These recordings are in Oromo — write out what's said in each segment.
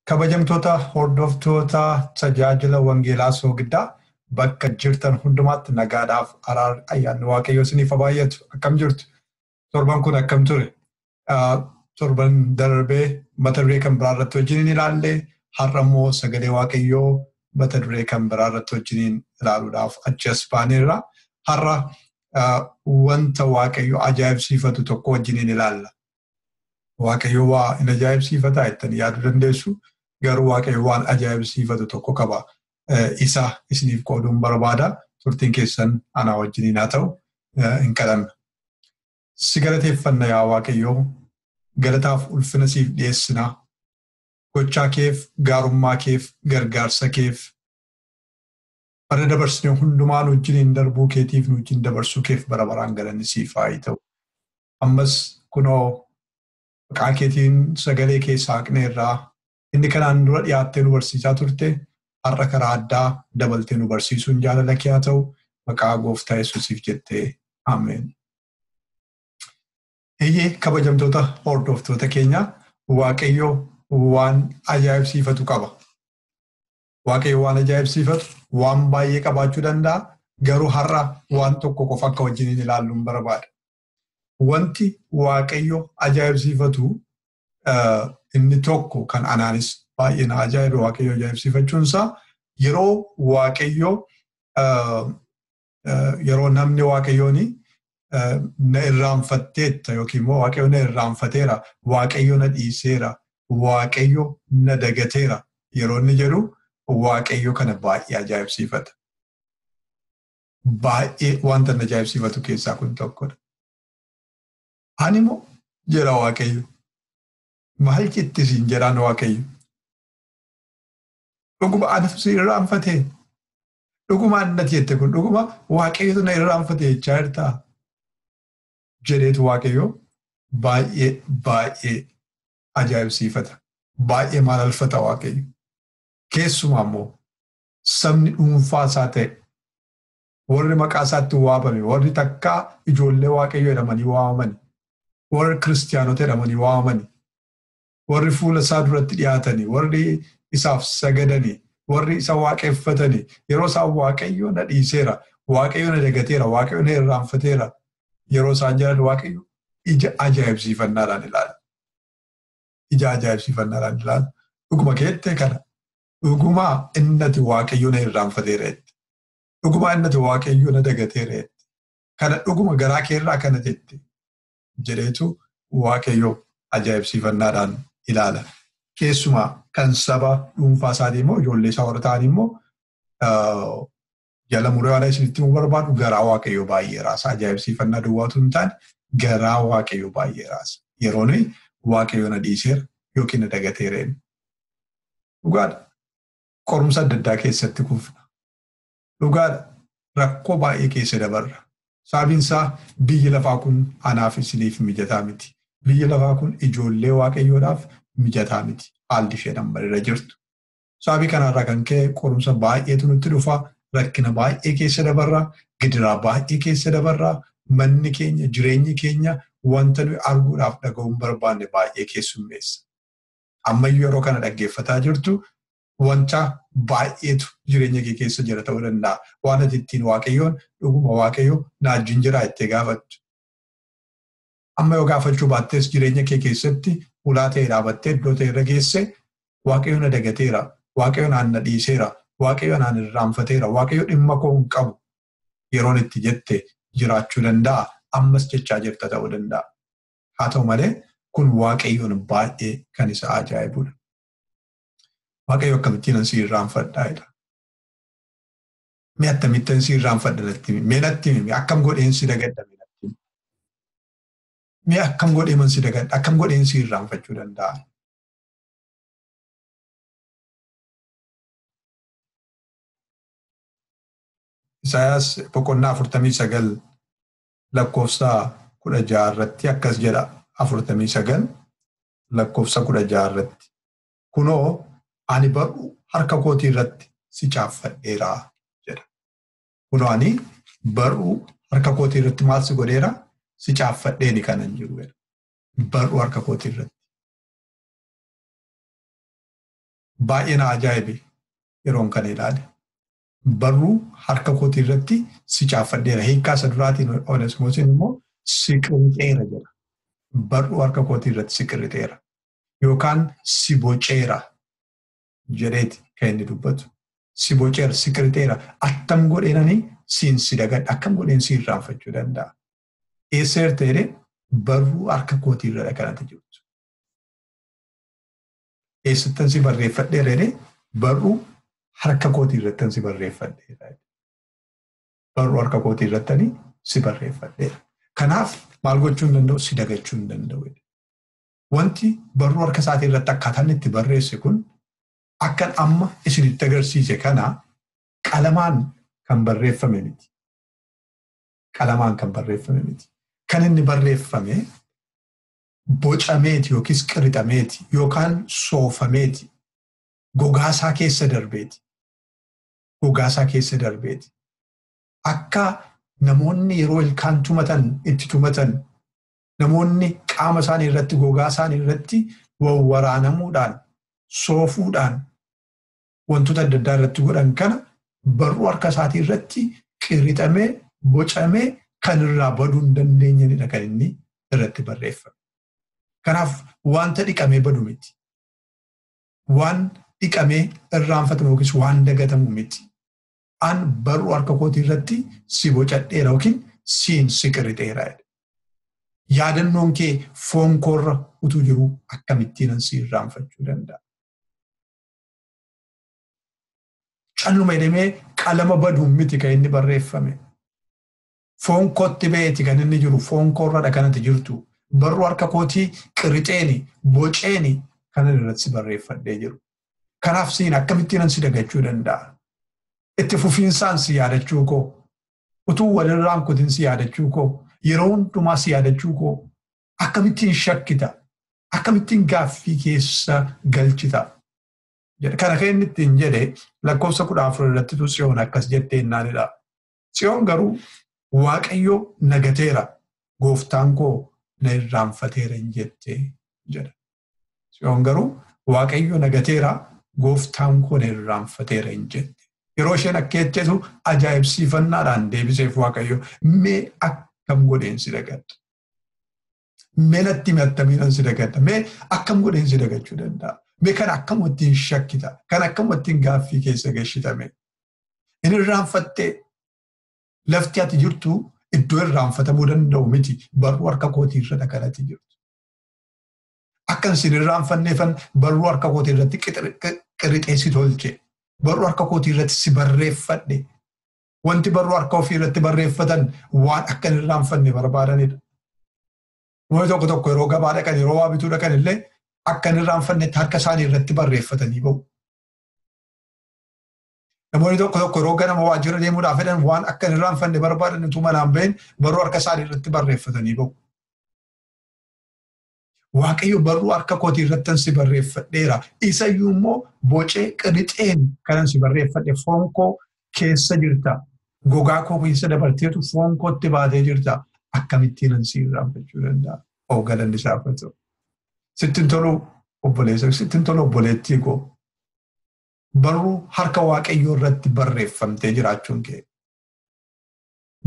Kabajamtoota hordoftoota tajaajila wangeelaa soogiddaa bakka jirtan hundumaatti nagaadhaaf araara ayyaanni waaqayyoo isiniif haa baay'atu. Akkam jirtu? Torban kun akkam ture? Torban darbee mata duree kan biraa irratti wajjiniin ilaalle har'a immoo sagalee waaqayyoo mata duree kan biraa irratti wajjiniin ilaaluudhaaf achi as baaneerra. Har'a wanta waaqayyo ajaa'ibsiifatu tokko wajjiniin ilaalla. Waaqayyo waa hin ajaa'ibsiifataa jettanii yaaduu dandeessu. Garuu waaqayyo waan ajaa'ibsiifatu tokko qaba. Isa isiniif qooduun barbaada. Turtiin keessan anaa wajjiniin haa ta'u hin kadhanna. Si galateeffanna yaa waaqayyoo. Galataaf ulfina siif dhiyeessina. Gochaa keef, gaarummaa keef, gargaarsa keef. Bara dabarsinee hundumaan wajjiniin darbuu keetiif nu wajjin dabarsuu keef bara baraan galanni siif haa ta'u. Ammas kunoo maqaa keetiin sagalee kee saaqneerraa inni kanaan dura dhiyaattee nu barsiisaa turte har'a karaa addaa dabaltee nu barsiisuun jaalala kee haa ta'u maqaa gooftaa Yesuusiif jettee ameen. Eeyyee kabajamtoota hordoftoota keenya waaqayyo waan ajaa'ibsiifatu qaba. Waaqayyo waan ajaa'ibsiifatu waan baay'ee qabaachuu danda'a. Garuu har'a waan tokko qofa akka wajjiniin ilaalluun barbaada. Wanti waaqayyo ajaa'ibsiifatu inni tokko kan anaanis baay'ee na ajaa'ibe waaqayyo ajaa'ibsiifachuunsaa yeroo namni waaqayyooni na irraanfatteetta yookiin immoo waaqayyo na irraanfateera, waaqayyo na dhiiseera, waaqayyo na dagateera yeroo inni jedhu waaqayyo kana baay'ee ajaa'ibsiifata. Baay'ee wanta na ajaa'ibsiifatu keessaa kun tokkodha. Ani immoo jedha waaqayyo. Maal jettisiin jedhaan waaqayyo. Dhuguma anatu si irraanfatee. Dhuguma annati jette kun dhuguma waaqayyotu na irraanfatee jechaa jirtaa. Jedheetu waaqayyo baay'ee ajaa'ibsiifata. Baay'ee maalalfata waaqayyo. Keessumaa immoo sabni dhuunfaa isaa ta'e warri maqaa isaatti waamame warri takkaa ijoollee waaqayyo jedhamanii waamamani. Warri kiristaanota jedhamanii waamamani. Warri fuula isaa duratti dhiyaatanii, warri isaaf sagadanii, warri isa waaqeffatanii, yeroo isaan waaqayyo na dhiiseera, waaqayyo na dagateera, waaqayyo na irraanfateera, yeroo isaan jedhan waaqayyo ija ajaa'ibsiifannaadhaan ilaala. Ija ajaa'ibsiifannaadhaan ilaala. Dhuguma keettee kana. Dhuguma innati waaqayyo na irraanfateera jette. Dhuguma innati waaqayyo na dagateera jette. Kana dhuguma garaa keerraa kana jette. Jedheetu waaqayyo ajaa'ibsiifannaadhaan ilaala. Keessumaa kan saba dhuunfaa isaatii immoo ijoollee isaa warra ta'an immoo jala muree waan isinitti himuu barbaadu garaa waaqayyo baay'ee raasa. Ajaa'ibsiifannaa duwwaatu hin taane garaa waaqayyo baay'ee raasa. Yeroon waaqayyo na dhiiseera yookiin na dagateera. Dhugaadha. Qorumsa adda addaa keessatti kufna. Dhugaadha. Rakkoo baay'ee keessa dabarra. Sababiin isaa biyyi lafaa kun anaaf isiniif mijataa miti. Biyyi lafaa kun ijoollee waaqayyoodhaaf mijataa miti. Haalli ishee nambarra jirtu. Sababii kanarraa kan ka'e qorumsa baay'eetu nutti dhufa. Rakkina baay'ee keessa dabarra. Gidiraa baay'ee keessa dabarra. Manni keenya, jireenyi keenya wanta nuyi arguudhaaf dhaga'uun barbaanne baay'ee keessummeessa. Ammayyuu yeroo kana dhaggeeffataa jirtu wanta baay'eetu jireenya kee keessa jira ta'uu danda'a. Waan ati ittiin waaqayyoon dhuguma waaqayyo na wajjin jira jettee gaafattu. Amma yoo gaafachuu baattees jireenya kee keessatti ulaa ta'e dhaabattee iddoo ta'e irra geesse waaqayyo na dagateera, waaqayyo naan na dhiiseera, waaqayyo naan irraanfateera, waaqayyo dhimma koo hin qabu yeroon itti jette jiraachuu danda'a. Ammas jechaa jirta ta'uu danda'a. Haa ta'u malee kun waaqayyoon baay'ee kan isa ajaa'ibudha. Waaqayyo akkamittiin si irraanfadhaa jedha. Mee akkamittiin si irraanfadha natti himi. Mee natti himi. Akkam godheen si dagadha natti himi. Mee akkam godheen si dagadha. Akkam godheen si irraanfachuu danda'a. Isaayaas boqonnaa 49 lakkoofsa 16 irratti akkas jedha. 49 lakkoofsa 16 irratti. Kunoo ani bar'u harka kootii irratti si chaaffadheera jedha. Kunoo ani bar'u harka kootii irratti maal si godheera? Si chaaffadheeni kanan jiru jedha. Bar'u harka kootii irratti. baay'ee na ajaa'ibe yeroon kan ilaale. Barruu harka kootii irratti si caaffadheera. Hiikkaa isa duraatiin Oneesimoosiin immoo si qirixeera jedha. Barruu harka kootii irratti si qirixeera. Yookaan si boceera jedheeti kan inni dubbatu. Si boceera, si qirixeera. Attam godheenanii siin si dagadha. Akkam godheen si irraanfachuu danda'a. Eessa erteedhe barruu harka kootii irra kanatti jirtu. Eessattan si barreeffadheera barruu harka kootii irrattan si barreeffadheera. Barruu harka kootii irrattanii si barreeffadheera. Kanaaf maal gochuu hin danda'u? Si dagachuu hin danda'u. Wanti barruu harka isaatii irratti akkaataan itti barreesse kun akkan amma isinitti agarsiise kana qalamaan kan barreeffame miti. Qalamaan kan barreeffame miti. Kan inni barreeffame bocameeti yookiis qirixameeti yookaan soofameeti. Gogaasaa keessa darbeeti. Gogaasaa keessa darbeeti. Akka namoonni yeroo ilkaan tumatan itti tumatan namoonni qaama isaanii irratti gogaa isaanii irratti wawwaraanamuudhaan soofuudhaan wantoota adda addaa irratti godhan kana barruu harka isaatii irratti qirixamee bocamee kan irraa baduu hin dandeenyedha kan inni irratti barreeffame. Kanaaf wanta dhiqamee badu miti. Waan dhiqamee irraanfatamu yookiis waan dagatamu miti. An barruu harka kootii irratti si bocadheera yookiin siin si qirixeera. Yaadannoon kee foon koorra utuu jiru akkamittiin si irraanfachuu danda'a. Calluma jedhamee qalama baduun miti kan inni barreeffame. Foon kootti beeti kan inni jiru foon koorradha kanatti jirtu. Barruu harka kootii qirixeeni boceeni kan irratti barreeffadhee jiru. Kanaaf siin akkamittiin si dagachuu danda'a. Itti fufiinsaan si yaadachuu koo. Utuu walirraan kutin si yaadachuu koo. Yeroo hundumaa si yaadachuu koo. Akkamittiin shakkita. Akkamittiin gaaffii keessa galchita. Kana kan inni ittiin jedhe lakkoofsa 14 irratti Tsiyoon akkas jettee naanidha. Tsiyoon garuu Waaqayyo nagateera gooftaan koo na irraanfateera hin jettee jedha. Tsiyoon garuu Waaqayyo nagateera gooftaan koo na irraanfateera hin jette. Yeroo isheen akka jettetu ajaa'ibsiifannaadhaan deebiseef Waaqayyo mee akkam godheen si dagadha. Mee natti mattamiidhaan si dagadha. Mee akkam godheen si dagachuu danda'a. Mee kan akkam ittiin shakkita. Kan akkam ittiin gaaffii keessa gashitame. Inni irraanfattee lafti ati jirtu iddoo irraanfatamuu danda'u miti barruu harka kootii irra kanatti jirtu. Akkan isin irraanfanneefan barruu harka kootii irratti qirixee si tolche. Barruu harka kootii irratti si barreeffadhe. Wanti barruu harka ofii irratti barreeffatan waan akka hin irraanfanne barbaadanidha. Namoonni tokko tokko yeroo gabaa dhaqan yeroo waa bituu dhaqan illee akka hin irraanfannetti harka isaanii irratti barreeffatanii bahu. Namoonni tokko tokko yeroo ganama waajjira deemuudhaaf fedhan waan akka hin irraanfanne barbaadan utuu manaan bahin barruu harka isaanii irratti barreeffatanii bahu. Waaqayyo barruu harka kootii irratti si barreeffadheera. Isayyuu immoo bocee qirixeen kanan si barreeffadhe foon koo keessa jirta. Gogaa koo keessa dabarteetu foon kootti baatee jirta. Akkamittiin si irraanfachuu danda'a. Galanni isaaf haa ta'u. Sittin tolu obboleessa, sittin tolu obboleettii koo. Barruu harka Waaqayyoo irratti barreeffamtee jiraachuun kee.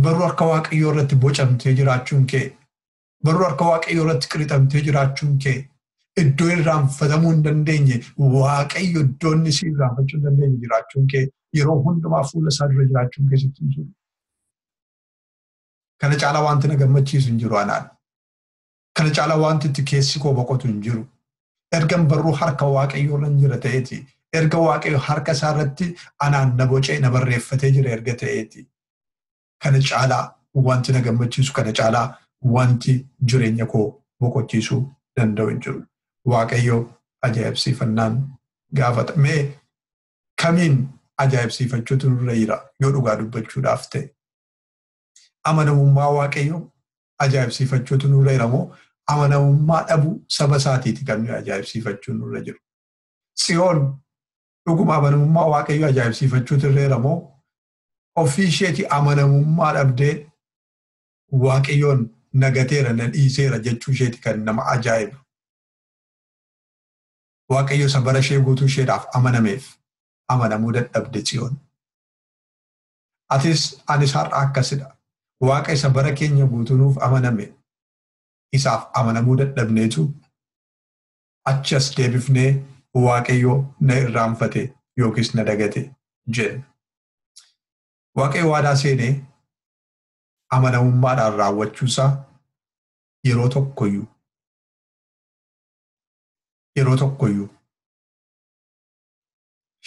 Barruu harka Waaqayyoo irratti bocamtee jiraachuun kee. Barruu harka Waaqayyoo irratti qirixamtee jiraachuun kee. Iddoo irraanfatamuu hin dandeenye Waaqayyo iddoo inni si irraanfachuu hin dandeenye jiraachuun kee. Yeroo hundumaa fuula isaa dura jiraachuun kee sitti hin jiru. Kana caalaa wanti na gammachiisu hin jiru anaan. Kana caalaa wanti itti keessi koo boqotu hin jiru. Ergan barruu harka Waaqayyoo irra jira ta'eeti. Erga Waaqayyo harka isaa irratti anaan na bocee na barreeffatee jira erga ta'eeti. Kana caalaa wanti na gammachiisu kana caalaa wanti jireenya koo boqochiisuu danda'u hin jiru. Waaqayyo ajaa'ibsiifannaan gaafata. Mee kamiin ajaa'ibsiifachuutu nurra jira yoo dhugaa dubbachuudhaaf ta'e. Amanamummaa Waaqayyo ajaa'ibsiifachuutu nurra jira moo amanamummaa dhabuu saba isaatiiti kan nuyi ajaa'ibsiifachuun nurra jiru. Tsiyoon dhuguma amanamummaa Waaqayyo ajaa'ibsiifachuutu nurra jira moo ofii isheeti amanamummaa dhabdee Waaqayyoon nagateera na dhiiseera jechuu isheeti kan nama ajaa'ibu. Waaqayyo sabara ishee guutuu isheedhaaf amanameef amanamuu dadhabde Tsiyoon. Atis anis har'a akkasidha. Waaqa isa bara keenya guutuu nuuf amaname isaaf amanamuu dadhabneetu achi as deebifnee Waaqayyo na irraanfate yookiis na dagate jenna. Waaqayyo waadaa seenee amanamummaadhaan raawwachuusaa yeroo tokkoyyuu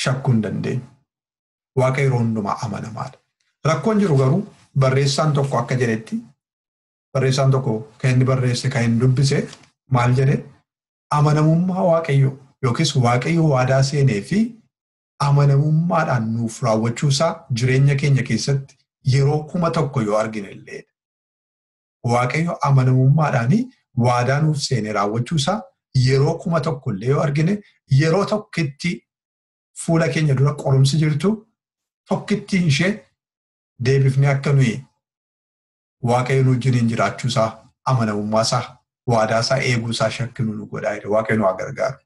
shakkuu hin dandeenyu. Waaqayyo yeroo hundumaa amanamaadha. Rakkoon jiru garuu barreessaan tokko akka jedhetti barreessaan tokko kan inni barreesse kan inni dubbise maal jedhe amanamummaa Waaqayyo yookiis Waaqayyo waadaa seenee fi amanamummaadhaan nuuf raawwachuusaa jireenya keenya keessatti yeroo 1,000 yoo argine illeedha. Waaqayyo amanamummaadhaan waadaa nuuf seenee raawwachuusaa yeroo 1,000 illee yoo argine yeroo tokkitti fuula keenya dura qorumsi jirtu tokkitti ishee deebifnee akka nuyi Waaqayyo nu wajjin jiraachuusaa amanamummaasaa waadaasaa eeguusaa shakkinu nu godhaa. Waaqayyo nu haa gargaaru.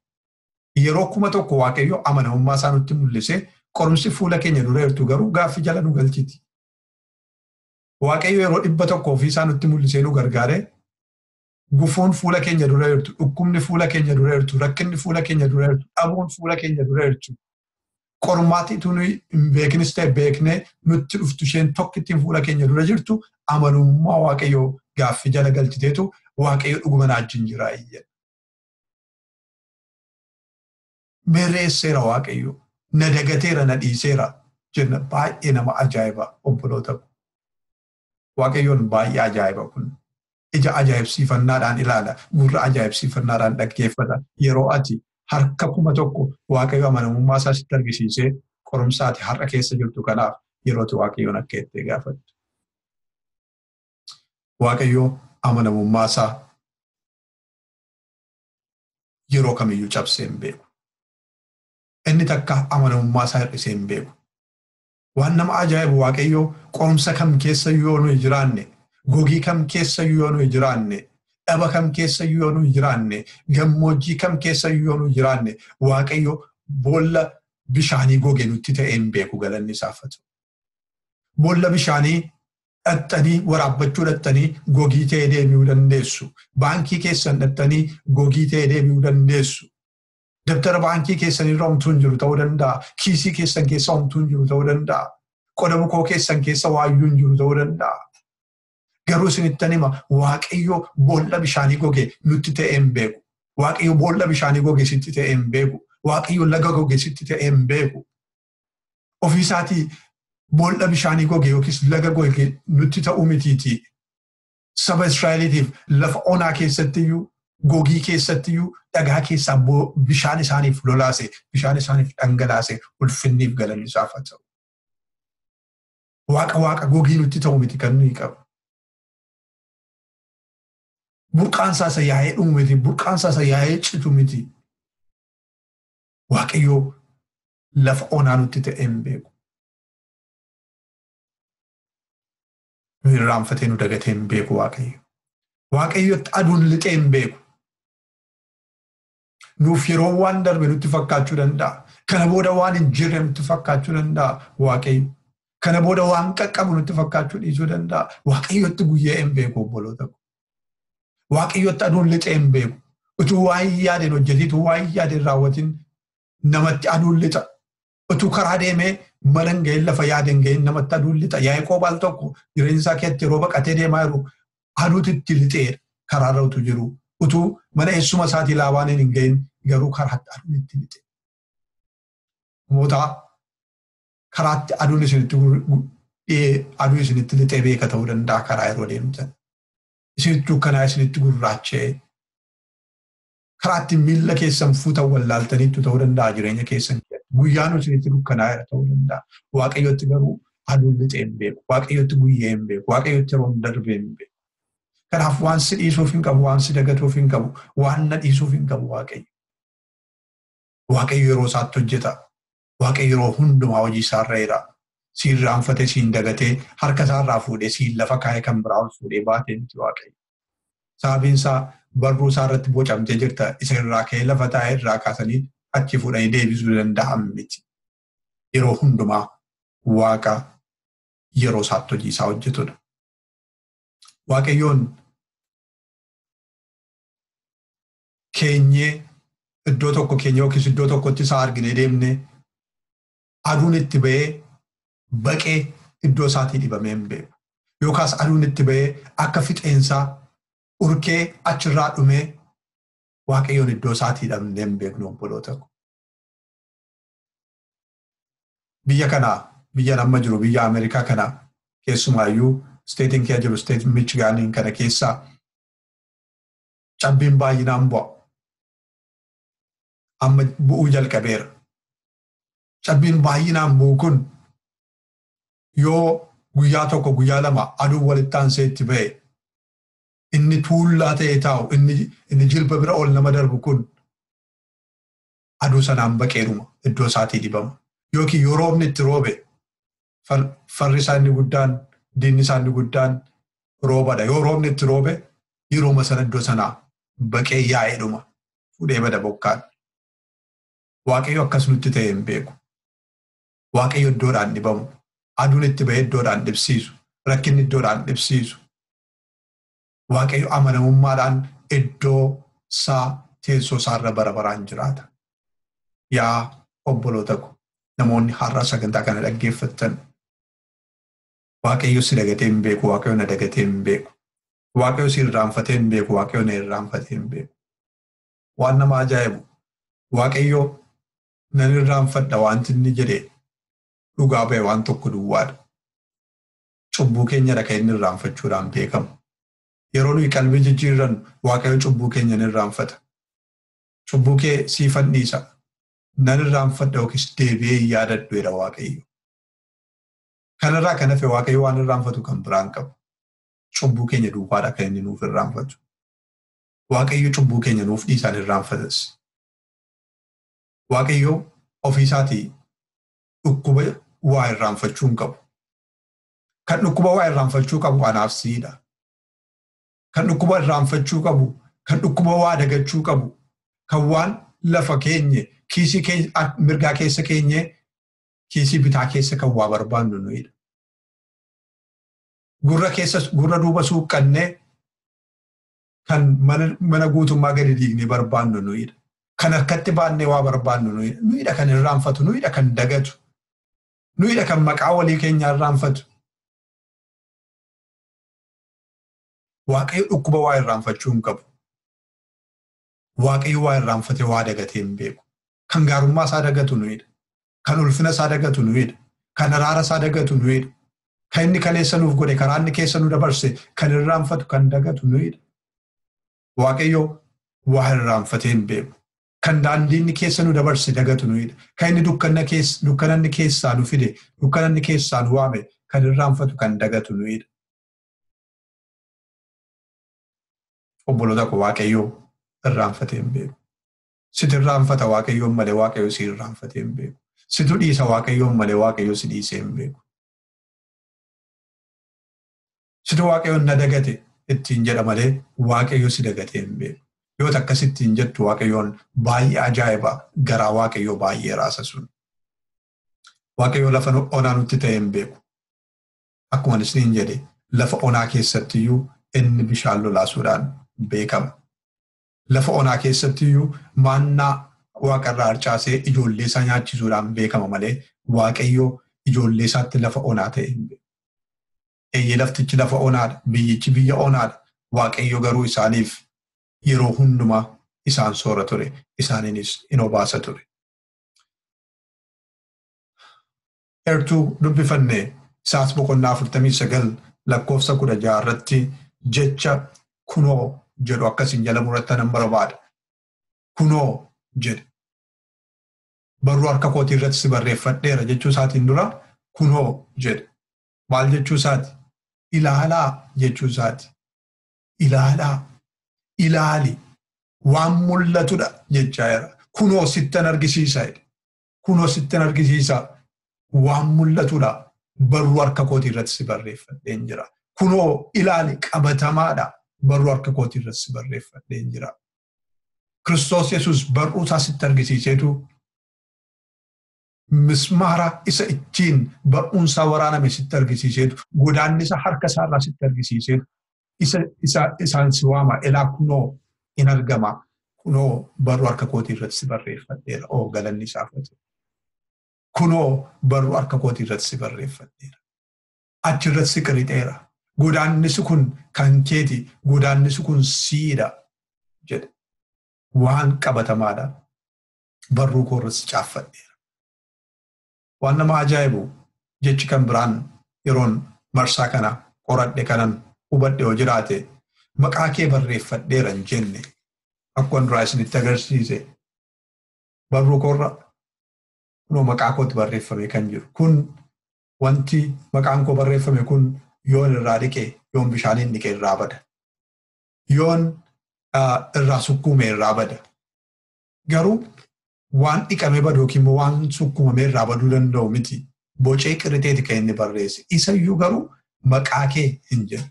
Yeroo 1,000 Waaqayyo amanamummaasaa nutti mul'isee qorumsi fuula keenya dura jirtu garuu gaaffii jala nu galchiti. Waaqayyo yeroo 100 ofiisaa nutti mul'isee nu gargaaree gufuun fuula keenya dura jirtu, dhukkubni fuula keenya dura jirtu, rakkinni fuula keenya dura jirtu, dhabuun fuula keenya dura jirtu. Qormaatiitu nuyi hin beeknis ta'e beeknee nutti dhuftu isheen tokkittiin fuula keenya dura jirtu amanamummaa Waaqayyo gaaffii jala galchiteetu Waaqayyo dhuguma na wajjin jira jedha. Meerreesseera Waaqayyo na dagateera na dhiiseera jenna baay'ee nama ajaa'iba obboloota. Waaqayyoon baay'ee ajaa'iba kun. Ija ajaa'ibsiifannaadhaan ilaala, gurra ajaa'ibsiifannaadhaan dhaggeeffata. Yeroo ati harka 1,000 Waaqayyo amanamummaa isaa sitti argisiisee qorumsaati har'a keessa jirtu kanaaf yerootti Waaqayyoon akka itti gaafattu. Waaqayyo amanamummaa isaa yeroo kamiyyuu cabsee hin beeku. Inni takka amanamummaa isaa hir'isee hin beeku. Waan nama ajaa'ibu Waaqayyo qorumsa kam keessa yoo nuyi jiraanne, gogii kam keessa yoo nuyi jiraanne, dhaba kam keessa yoo nuyi jiraanne, gammoojjii kam keessa yoo nuyi jiraanne, Waaqayyo boolla bishaanii goge nutti ta'ee hin beeku galanni isaaf haa ta'u. Boolla bishaanii dhattanii waraabbachuu dhattanii gogii ta'ee deebi'uu dandeessu. Baankii keessan dhattanii gogii ta'ee deebi'uu dandeessu. Dabtara baankii keessan irra homtuu hin jiru ta'uu danda'a. Kiisii keessan keessa homtuu hin jiru ta'uu danda'a. Qoda bukoo keessan keessa waayyuu hin jiru ta'uu danda'a. Garuu isinittan hima Waaqayyo boolla bishaanii goge nutti ta'ee hin beeku. Waaqayyo boolla bishaanii goge sitti ta'ee hin beeku. Waaqayyo laga goge sitti ta'ee hin beeku. Ofiisaatii boolla bishaanii goge yookiis laga goge nutti ta'uu mitiiti. Saba Israa'eliitiif lafa onaa keessattiyyuu gogii keessattiyyuu dhagaa keessaa bishaan isaaniif lolaase, bishaan isaaniif dhangalaase ulfinniif galanni isaaf haa ta'u. Waaqa gogii nutti ta'u miti kan nuyi qabu. Burqaan isaa yaa'ee dhumu miti, burqaan isaa yaa'ee citu miti. Waaqayyo lafa onaa nutti ta'ee hin beeku. Nu irraanfatee nu dagatee hin beeku Waaqayyo. Waaqayyotti aduun lixee hin beeku. Nuuf yeroo waan darbe nutti fakkaachuu danda'a. Kana booda waan hin jirre nutti fakkaachuu danda'a Waaqayyo. Kana booda waan qaqqabu nutti fakkaachuu dhiisuu danda'a. Waaqayyotti guyyee hin beeku obboloota ko. Waaqayyotti aduun lixee hin beeku. Utuu waan yaadeen hojjetiitu waan yaadeen raawwatiin namatti aduun lixa. Utuu karaa deemee mana hin ga'in lafa yaadeen ga'in namatti aduun lixa. Yaa'ikoob al tokko jireenya isaa keessatti yeroo baqatee deemaa jiru aduutitti lixeera karaarra utuu jiru. Utuu mana eessuma isaatii Laabaan hin ga'in garuu karaatti aduun itti lixe. Mootaa karaatti aduun isinitti lixee beeka ta'uu danda'a karaa yeroo deemtan. Isinitti dukkanaa isinitti gurraacha'ee karaatti miilla keessan fuutan wallaaltaniitu ta'uu danda'a jireenya keessan. Guyyaan isinitti dukkanaa ta'uu danda'a. Waaqayyotti garuu aduun lixee hin beeku. Waaqayyotti guyyee hin beeku. Waaqayyotti yeroo darbee hin beeku. Kanaaf waan si dhiisuuf hin qabu, waan si dagatuuf hin qabu, waan na dhiisuuf hin qabu Waaqayyo. Waaqayyo yeroo isaatti hojjeta. Waaqayyo yeroo hundumaa hojii isaarra jira. Siin irraanfatee siin dagatee harka isaarraa fuudhee siin lafa kaa'ee kan biraa ol fuudhee baatee miti Waaqayyo. Sababiinsaa barruu isaa irratti bocamtee jirta isa irraa ka'ee lafa taa'ee irraa kaasanii achi fudhanii deebisuu danda'an miti. Yeroo hundumaa Waaqa yeroo isaatti hojii isaa hojjetudha. Waaqayyoon keenyee iddoo tokko keenya yookiis iddoo tokkotti isaa arginee deemnee aduun itti ba'ee baqee iddoo isaatii dhibamee hin beeku. Yookaas aduun itti ba'ee akka fixeensaa urkee achirraa dhumee Waaqayyoon iddoo isaatii dhabnee hin beeknu obboloota ko. Biyya kanaa, biyya amma jiru, biyya Ameerikaa kanaa keessumaayyuu steetiin kee jiru steetiin Michigaaniin kana keessaa cabbiin baay'inaan bu'a. Amma bu'uu jalqabeera. Cabbiin baay'inaan bu'u kun yoo guyyaa tokko guyyaa lama aduun walitti aansee itti ba'e inni tuullaa ta'ee taa'u inni jilba bira ol nama darbu kun aduu sanaan baqeeruma iddoo isaatii dhibama. Yookiin yoo roobni itti roobe farri isaa inni guddaan diinni isaa inni guddaan roobadha. Yoo roobni itti roobe yerooma sana iddoo sanaa baqee yaa'eedhuma fudhee bada bokkaan. Waaqayyo akkas nutti ta'e hin beeku. Waaqayyo iddoodhaan dhibamu. Aduun itti ba'ee iddoodhaan dhibsiisu. Rakkinni iddoodhaan dhibsiisu. Waaqayyo amanamummaadhaan iddoo isaa teessoo isaarra bara baraan jiraata. Yaa obboloota ko, namoonni har'a sagantaa kana dhaggeeffatan Waaqayyo si dagatee hin beeku, Waaqayyo na dagatee hin beeku. Waaqayyo si irraanfatee hin beeku, Waaqayyo na irraanfatee hin beeku. Waan nama ajaa'ibu Waaqayyo nan irraanfadha wanti inni jedhee dhugaa ba'e waan tokko duwwaadha. Cubbuu keenyadha kan inni irraanfachuudhaan beekamu. Yeroo nuyi qalbii jijjiirrannu Waaqayyo cubbuu keenya ni irraanfata. Cubbuu kee siifan dhiisa. Nan irraanfadha yookiis deebi'ee yaadadhu jedha Waaqayyo. Kanarraa kan hafe Waaqayyo waan irraanfatu kan biraan qabu. Cubbuu keenya duwwaadha kan inni nuuf irraanfatu. Waaqayyo cubbuu keenya nuuf dhiisaan irraanfatas. Waaqayyo ofiisaatii dhukkuba waa irraanfachuu hin qabu. Kan dhukkuba waa irraanfachuu qabu anaaf siidha. Kan dhukkuba irraanfachuu qabu, kan dhukkuba waa dagachuu qabu, kan waan lafa keenye, kiisii mirgaa keessa keenye, kiisii bitaa keessa kan waa barbaannu nuyidha. Gurra duuba suuqqannee kan mana guutummaa gadi diignee barbaannu nuyidha. Kan harkatti baannee waa barbaannu nuyidha. Nuyidha kan irraanfatu, nuyidha kan dagatu, nuyidha kan maqaa walii keenyaa irraanfatu. Waaqayyo dhukkuba waa irraanfachuu hin qabu. Waaqayyo waa irraanfatee waa dagatee hin beeku. Kan gaarummaa isaa dagatu nuyidha. Kan ulfina isaa dagatu nuyidha. Kan araara isaa dagatu nuyidha. Kan inni kaleessa nuuf godhe karaa inni keessa nu dabarse kan irraanfatu kan dagatu nuyidha. Waaqayyo waa irraanfatee hin beeku. Kan daandii inni keessa nu dabarse dagatu nuyidha. Kan inni dukkana inni keessaa nu fide, dukkana inni keessaa nu waame kan irraanfatu kan dagatu nuyidha. Obboloota ko Waaqayyo irraanfatee hin beeku. Situ irraanfata Waaqayyoon malee Waaqayyo si irraanfatee hin beeku. Situ dhiisa Waaqayyoon malee Waaqayyo si dhiisee hin beeku. Situ Waaqayyoon na dagate ittiin jedha malee Waaqayyo si dagatee hin beeku. Yoo akkasittiin jettu Waaqayyoon baay'ee ajaa'iba, garaa Waaqayyoo baay'ee raasa sun. Waaqayyo lafa onaa nutti ta'e hin beeku. Akkuma isiniin jedhe lafa onaa keessattiyyuu inni bishaan lolaasuudhaan beekama. Lafa onaa keessattiyyuu maannaa Waaqarraa harcaasee ijoollee isaa nyaachisuudhaan beekama malee Waaqayyo ijoollee isaatti lafa onaa ta'e hin beeku. Eeyyee laftichi lafa onaadha, biyyichi biyya onaadha. Waaqayyo garuu isaaniif yeroo hundumaa isaan soora ture, isaaniinis in obaasa ture. Eertuu dubbifannee Isaas boqonnaa 49 lakkoofsa 16 irratti jecha kunoo jedhu akkasiin jala murattan barbaada. Kunoo jedhe. Barruu harka kootii irratti si barreeffadheera jechuu isaatiin dura kunoo jedhe. Maal jechuu isaati? Ilaalaa jechuu isaati. Ilaalaa. Ilaali. Waan mul'atudha jechaa jira. Kunoo sittan argisiisa. Kunoo sittan argisiisa. Waan mul'atudha. Barruu harka kootii irratti si barreeffadheen jira. Kunoo ilaali qabatamaadha. barruu harka kootii irratti barreeffadhee jira. Kiristoos Yesuus barruu isaa sitti argisiiseetu mismaara isa ittiin bar'uunsaa waraaname sitti argisiiseetu godaannisa harka isaarraa sitti argisiiseetu isaan si waama elaa kunoo in argama kunoo barruu harka kootii irratti barreeffadheera galanni isaaf haa ta'u. Kunoo barruu harka kootii irratti barreeffadheera. Achi irratti qirixeera. Godaannisi kun kan keeti godaannisi kun siidha jedhe. Waan qabatamaadha. Barruu koo irratti caaffadheera. Waan nama ajaa'ibu jechi kan biraan yeroon marsaa kana qoradhe kanan hubadhe yoo jiraate maqaa kee barreeffadheera hin jenne akkuma duraa isinitti agarsiise barruu koorra kunoo maqaa kootti barreeffame kan jiru kun wanti maqaan koo barreeffame kun yoon irraa dhiqe yoon bishaaniin dhiqe irraa bada yoon irraa sukkuume irraa bada garuu waan dhiqame badu yookiin waan sukkuumame irraa baduu danda'u miti bocee qirixeeti kan inni barreesse isayyuu garuu maqaa kee hin jenne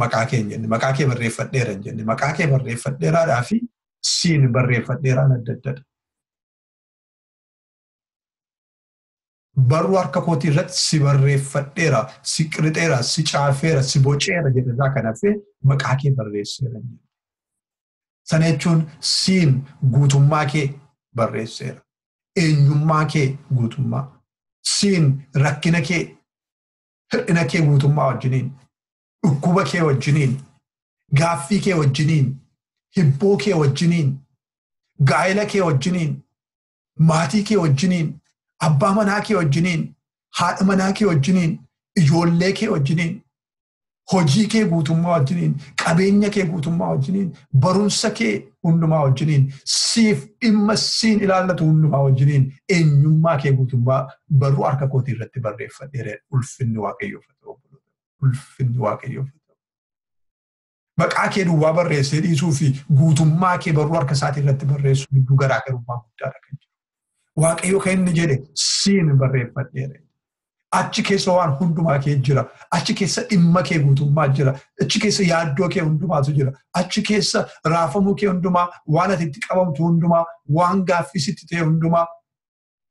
maqaa kee hin jenne maqaa kee barreeffadheera hin jenne maqaa kee barreeffadheeraadhaa fi siin barreeffadheeraan adda addadha. Barruu harka kootii irratti si barreeffadheera, si qirixeera, si caafeera, si boceera jedhirraa kan hafe maqaa kee barreesseera. Sana jechuun siin guutummaa kee barreesseera. Eenyummaa kee guutummaa. Siin rakkina kee, hir'ina kee guutummaa wajjiniin, dhukkuba kee wajjiniin, gaaffii kee wajjiniin, hibboo kee wajjiniin, gaa'ela kee wajjiniin, maatii kee wajjiniin, abbaa manaa kee wajjiniin, haadha manaa kee wajjiniin, ijoollee kee wajjiniin, hojii kee guutummaa wajjiniin, qabeenya kee guutummaa wajjiniin, barumsa kee hundumaa wajjiniin, siif dhimma siin ilaallatu hundumaa wajjiniin, eenyummaa kee guutummaa barruu harka kootii irratti barreeffadheera. Ulfinni Waaqayyoof haa ta'u. Ulfinni Waaqayyoof haa ta'u. Maqaa kee duwwaa barreessee dhiisuu fi guutummaa kee barruu harka isaatii irratti barreessuu gidduu garaagarummaa guddaadha kan jiru. Waaqayyo kan inni jedhe siin barreeffadheera. Achi keessa waan hundumaa kee jira. Achi keessa dhimma kee guutummaa jira. Achi keessa yaaddoo kee hundumaatu jira. Achi keessa raafamuu kee hundumaa, waan ati itti qabamtu hundumaa, waan gaaffii sitti ta'e hundumaa,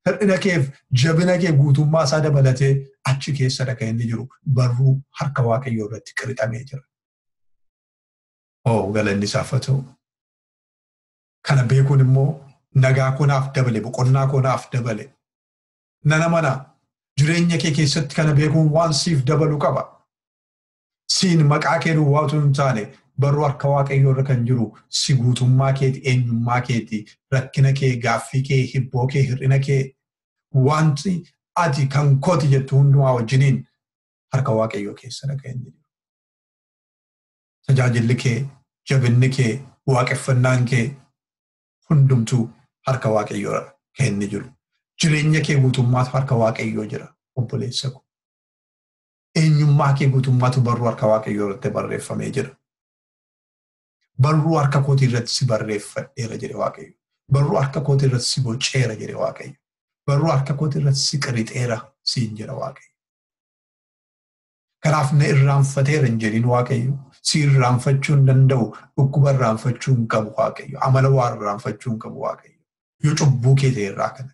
hir'ina keef jabina kee guutummaa isaa dabalatee achi keessadha kan inni jiru. Barruu harka Waaqayyoo irratti qirixamee jira. Galanni isaaf haa ta'u. Kana beekuun immoo nagaa koonaaf dabale, boqonnaa koonaaf dabale. Nana mana jireenya kee keessatti kana beekuun waan siif dabalu qaba. Siin maqaa kee duwwaatu hin taane barruu harka Waaqayyoo irra kan jiru si guutummaa keeti, eenyummaa keeti, rakkina kee, gaaffii kee, hibboo kee, hir'ina kee, wanti ati kan kooti jettu hundumaa wajjiniin harka Waaqayyoo keessadha kan inni jiru. Tajaajilli kee, jabinni kee, waaqeffannaan kee hundumtuu harka Waaqayyoo kan inni jiru. Jireenya kee guutummaatu harka Waaqayyoo jira obboleessa koo. Eenyummaa kee guutummaatu barruu harka Waaqayyoo irratti barreeffamee jira. Barruu harka kootii irratti si barreeffadheera jedhe Waaqayyo. Barruu harka kootii irratti si boceera jedhe Waaqayyo. Barruu harka kootii irratti si qirixeera siin jedha Waaqayyo. Kanaaf na irraanfateera hin jedhin Waaqayyo. Si irraanfachuu hin danda'u, dhukkuba irraanfachuu hin qabu Waaqayyo. Amala waa irraanfachuu hin qabu Waaqayyo. Yoo cubbuu kee ta'e irraa kana.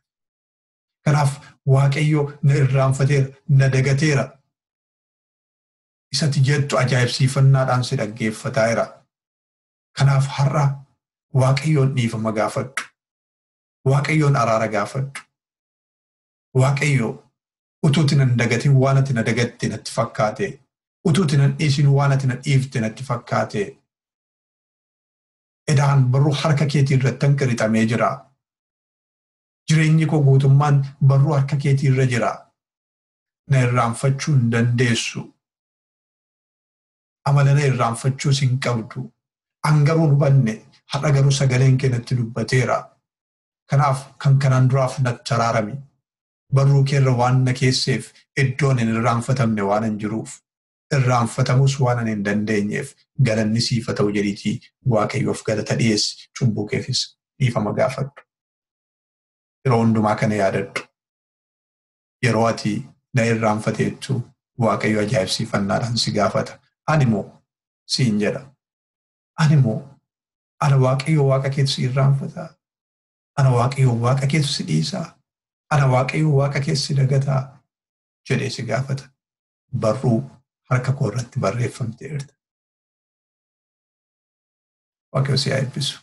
Kanaaf Waaqayyo na irraanfateera, na dagateera. Isatti jettu ajaa'ibsiifannaadhaan si dhaggeeffataa jira. Kanaaf har'a Waaqayyoon dhiifama gaafadhu. Waaqayyoon araara gaafadhu. Waaqayyo utuuti nan dagatin waan ati na dagatte natti fakkaate. Utuuti nan dhiisin waan ati na dhiifte natti fakkaate. Edaan barruu harka keetii irratti qirixamee jira. Jireenyi koo guutummaan barruu harka keetii irra jira. Na irraanfachuu hin dandeessu. Amala na irraanfachuus hin qabdu. Angaruun hubanne har'a garuu sagaleen kee natti dubbateera. Kanaaf kan kanaan duraaf natti araarami. Barruu keerra waan na keesseef iddoon hin irraanfatamne waan hin jiruuf. Irraanfatamus waan hin dandeenyeef galanni siif haa ta'u jedhiitii Waaqayyoof galata dhiyeessi. Cubbuu keefis dhiifama gaafadhu. Yeroo hundumaa kana yaadadhu. Yeroo ati na irraanfateettu Waaqayyo ajaa'ibsiifannaadhaan si gaafata. Ani immoo siin jedha. Ani immoo ana Waaqayyo Waaqa keetu si irraanfataa? Ana Waaqayyo Waaqa keetu si dhiisaa? Ana Waaqayyo Waaqa keetu si dagataa? Jedhee si gaafata. Barruu harka koo irratti barreeffamteerta. Waaqayyo si haa eebbisu.